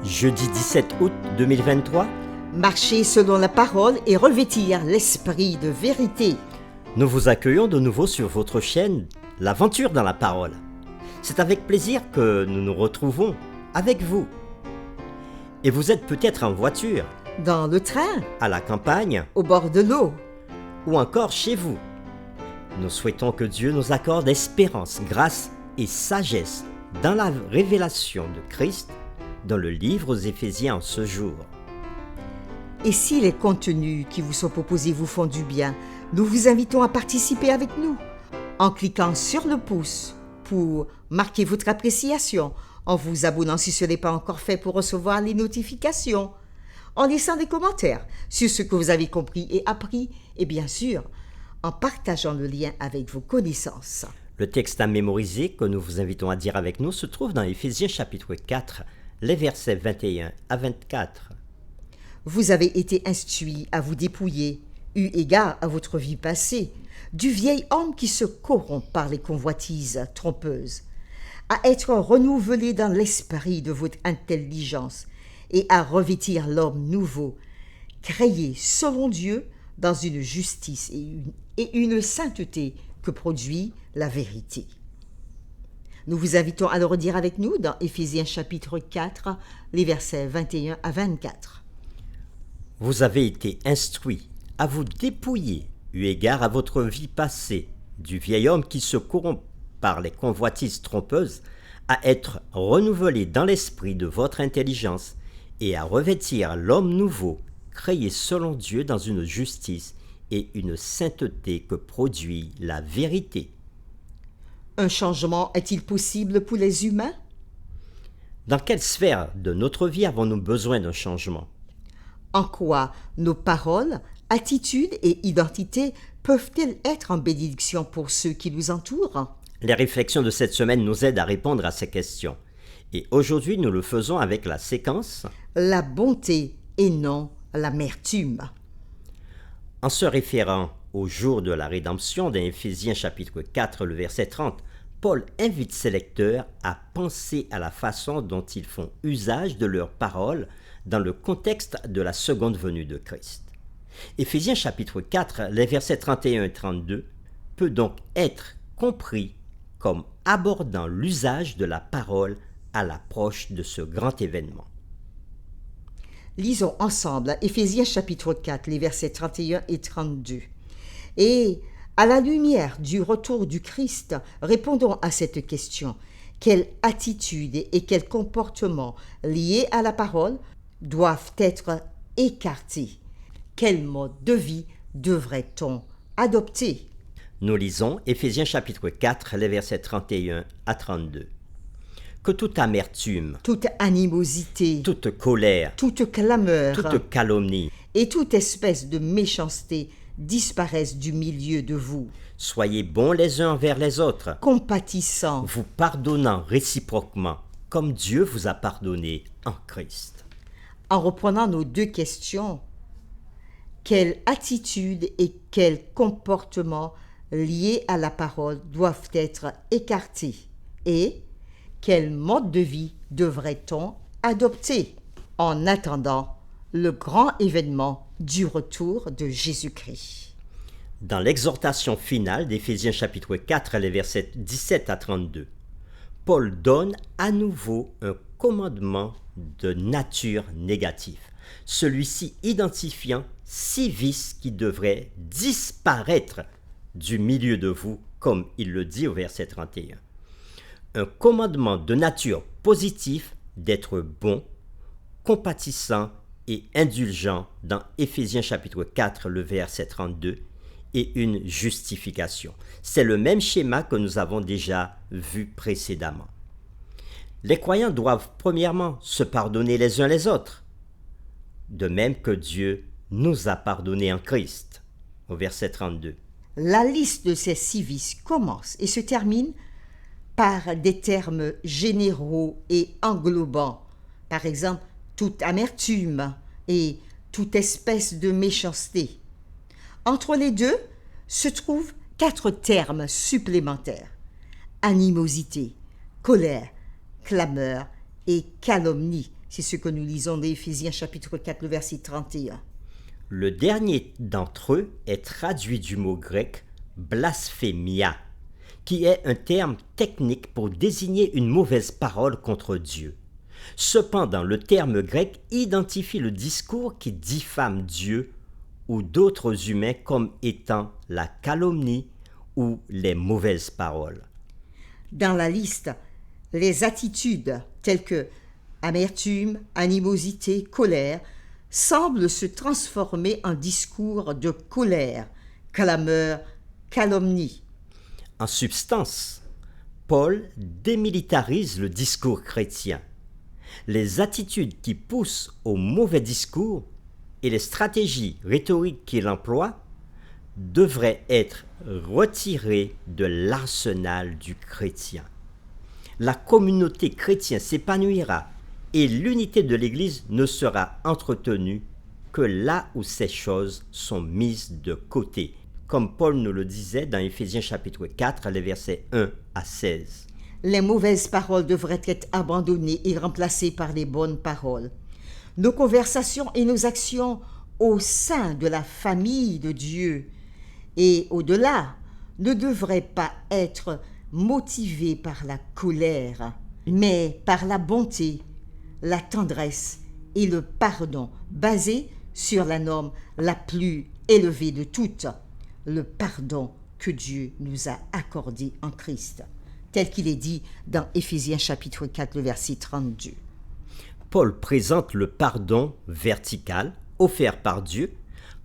Jeudi 17 août 2023, Marcher selon la parole et revêtir l'esprit de vérité. nous vous accueillons de nouveau sur votre chaîne L'Aventure dans la Parole. C'est avec plaisir que nous nous retrouvons avec vous. Et vous êtes peut-être en voiture, Dans le train, à la campagne au bord de l'eau. ou encore chez vous. Nous souhaitons que Dieu nous accorde espérance, grâce et sagesse dans la révélation de Christ dans le livre aux Éphésiens en ce jour. Et si les contenus qui vous sont proposés vous font du bien, nous vous invitons à participer avec nous en cliquant sur le pouce pour marquer votre appréciation, en vous abonnant si ce n'est pas encore fait pour recevoir les notifications, en laissant des commentaires sur ce que vous avez compris et appris, et bien sûr, en partageant le lien avec vos connaissances. Le texte à mémoriser que nous vous invitons à dire avec nous se trouve dans Éphésiens chapitre 4, les versets 21 à 24. Vous avez été instruits à vous dépouiller, eu égard à votre vie passée, du vieil homme qui se corrompt par les convoitises trompeuses, à être renouvelé dans l'esprit de votre intelligence et à revêtir l'homme nouveau, créé selon Dieu dans une justice et une sainteté que produit la vérité. Nous vous invitons à le redire avec nous dans Éphésiens chapitre 4, les versets 21 à 24. Vous avez été instruits à vous dépouiller, eu égard à votre vie passée, du vieil homme qui se corrompt par les convoitises trompeuses, à être renouvelé dans l'esprit de votre intelligence et à revêtir l'homme nouveau, créé selon Dieu dans une justice et une sainteté que produit la vérité. Un changement est-il possible pour les humains? Dans quelle sphère de notre vie avons-nous besoin d'un changement? En quoi nos paroles, attitudes et identités peuvent-elles être en bénédiction pour ceux qui nous entourent? Les réflexions de cette semaine nous aident à répondre à ces questions. Et aujourd'hui, nous le faisons avec la séquence La bonté et non l'amertume. en se référant au jour de la rédemption dans Éphésiens chapitre 4, le verset 30. Paul invite ses lecteurs à penser à la façon dont ils font usage de leurs paroles dans le contexte de la seconde venue de Christ. Éphésiens chapitre 4, les versets 31 et 32 peut donc être compris comme abordant l'usage de la parole à l'approche de ce grand événement. Lisons ensemble Éphésiens chapitre 4, les versets 31 et 32. Et, à la lumière du retour du Christ, répondons à cette question. Quelle attitude et quel comportement liés à la parole doivent être écartés? Quel mode de vie devrait-on adopter? Nous lisons Éphésiens chapitre 4, les versets 31 à 32. Que toute amertume, Toute animosité, toute colère, toute clameur toute calomnie, et toute espèce de méchanceté disparaissent du milieu de vous, soyez bons les uns envers les autres, compatissants, vous pardonnant réciproquement, comme Dieu vous a pardonné en Christ. en reprenant nos deux questions. Quelle attitude et quel comportement liés à la parole doivent être écartés? Et quel mode de vie devrait-on adopter en attendant le grand événement du retour de Jésus-Christ? Dans l'exhortation finale d'Éphésiens chapitre 4, les versets 17 à 32, Paul donne à nouveau un commandement de nature négative, celui-ci identifiant 6 vices qui devraient disparaître du milieu de vous, comme il le dit au verset 31. Un commandement de nature positive d'être bon, compatissant et indulgent dans Éphésiens chapitre 4, le verset 32, et une justification. C'est le même schéma que nous avons déjà vu précédemment. Les croyants doivent premièrement se pardonner les uns les autres, de même que Dieu nous a pardonnés en Christ, au verset 32. La liste de ces 6 vices commence et se termine par des termes généraux et englobants. Par exemple, toute amertume et toute espèce de méchanceté. Entre les deux se trouvent 4 termes supplémentaires. Animosité, colère, clameur et calomnie. C'est ce que nous lisons dans Éphésiens chapitre 4, le verset 31. Le dernier d'entre eux est traduit du mot grec blasphémia, qui est un terme technique pour désigner une mauvaise parole contre Dieu. Cependant, le terme grec identifie le discours qui diffame Dieu ou d'autres humains comme étant la calomnie ou les mauvaises paroles. Dans la liste, les attitudes telles que amertume, animosité, colère semblent se transformer en discours de colère, clameur, calomnie. En substance, Paul démilitarise le discours chrétien. Les attitudes qui poussent au mauvais discours et les stratégies rhétoriques qu'il emploie devraient être retirées de l'arsenal du chrétien. La communauté chrétienne s'épanouira et l'unité de l'Église ne sera entretenue que là où ces choses sont mises de côté, comme Paul nous le disait dans Éphésiens chapitre 4, les versets 1 à 16. Les mauvaises paroles devraient être abandonnées et remplacées par les bonnes paroles. Nos conversations et nos actions au sein de la famille de Dieu et au-delà ne devraient pas être motivées par la colère, mais par la bonté, la tendresse et le pardon, basés sur la norme la plus élevée de toutes, le pardon que Dieu nous a accordé en Christ, tel qu'il est dit dans Éphésiens chapitre 4, le verset 32. Paul présente le pardon vertical offert par Dieu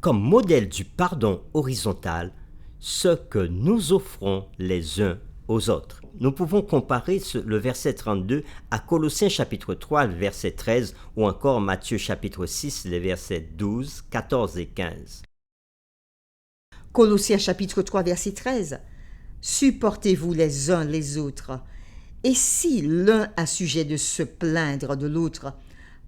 comme modèle du pardon horizontal, ce que nous offrons les uns aux autres. Nous pouvons comparer le verset 32 à Colossiens chapitre 3, verset 13 ou encore Matthieu chapitre 6, les versets 12, 14 et 15. Colossiens chapitre 3, verset 13. Supportez-vous les uns les autres, et si l'un a sujet de se plaindre de l'autre,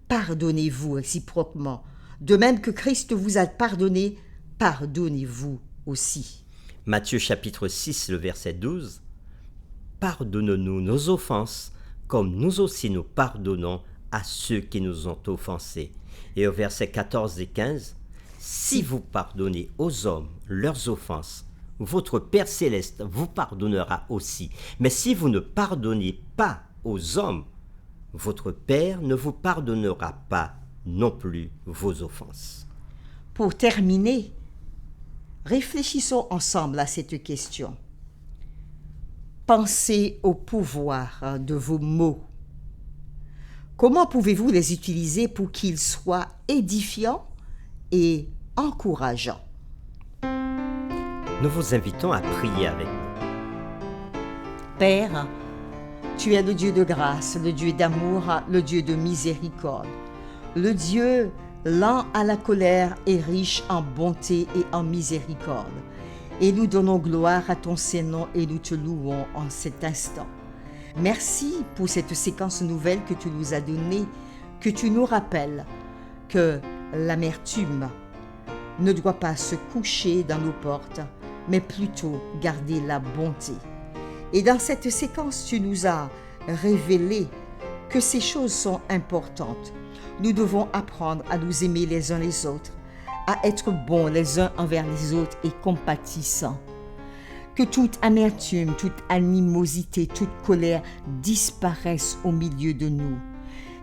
pardonnez-vous réciproquement. De même que Christ vous a pardonné, pardonnez-vous aussi. Matthieu chapitre 6, le verset 12. Pardonne-nous nos offenses, comme nous aussi nous pardonnons à ceux qui nous ont offensés. Et au verset 14 et 15, si vous pardonnez aux hommes leurs offenses, votre Père céleste vous pardonnera aussi. Mais si vous ne pardonnez pas aux hommes, votre Père ne vous pardonnera pas non plus vos offenses. Pour terminer, réfléchissons ensemble à cette question. Pensez au pouvoir de vos mots. Comment pouvez-vous les utiliser pour qu'ils soient édifiants et encourageants? Nous vous invitons à prier avec nous. Père, tu es le Dieu de grâce, le Dieu d'amour, le Dieu de miséricorde, le Dieu lent à la colère et riche en bonté et en miséricorde. Et nous donnons gloire à ton Saint-Nom et nous te louons en cet instant. Merci pour cette séquence nouvelle que tu nous as donnée, que tu nous rappelles que l'amertume ne doit pas se coucher dans nos portes, mais plutôt garder la bonté. Et dans cette séquence, tu nous as révélé que ces choses sont importantes. Nous devons apprendre à nous aimer les uns les autres, à être bons les uns envers les autres et compatissants. Que toute amertume, toute animosité, toute colère disparaissent au milieu de nous.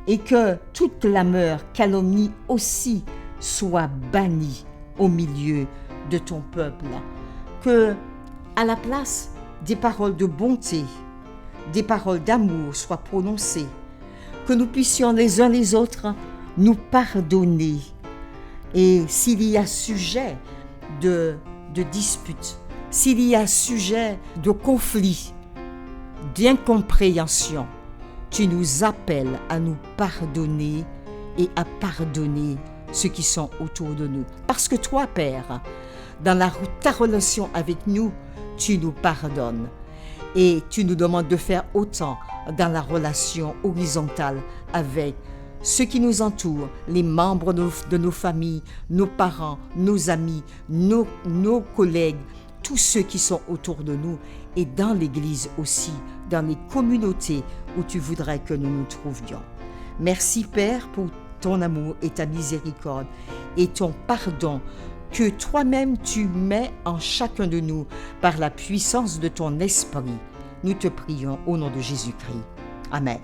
Et que toute clameur, calomnie aussi soit bannie au milieu de ton peuple. Que, à la place des paroles de bonté, des paroles d'amour soient prononcées. Que nous puissions les uns les autres nous pardonner. Et s'il y a sujet de dispute, s'il y a sujet de conflit, d'incompréhension, tu nous appelles à nous pardonner et à pardonner ceux qui sont autour de nous. Parce que toi, Père, dans ta relation avec nous, tu nous pardonnes. Et tu nous demandes de faire autant dans la relation horizontale avec ceux qui nous entourent, les membres de nos familles, nos parents, nos amis, nos collègues, tous ceux qui sont autour de nous et dans l'Église aussi, dans les communautés où tu voudrais que nous nous trouvions. Merci Père pour ton amour et ta miséricorde et ton pardon que toi-même tu mets en chacun de nous par la puissance de ton esprit. Nous te prions au nom de Jésus-Christ. Amen.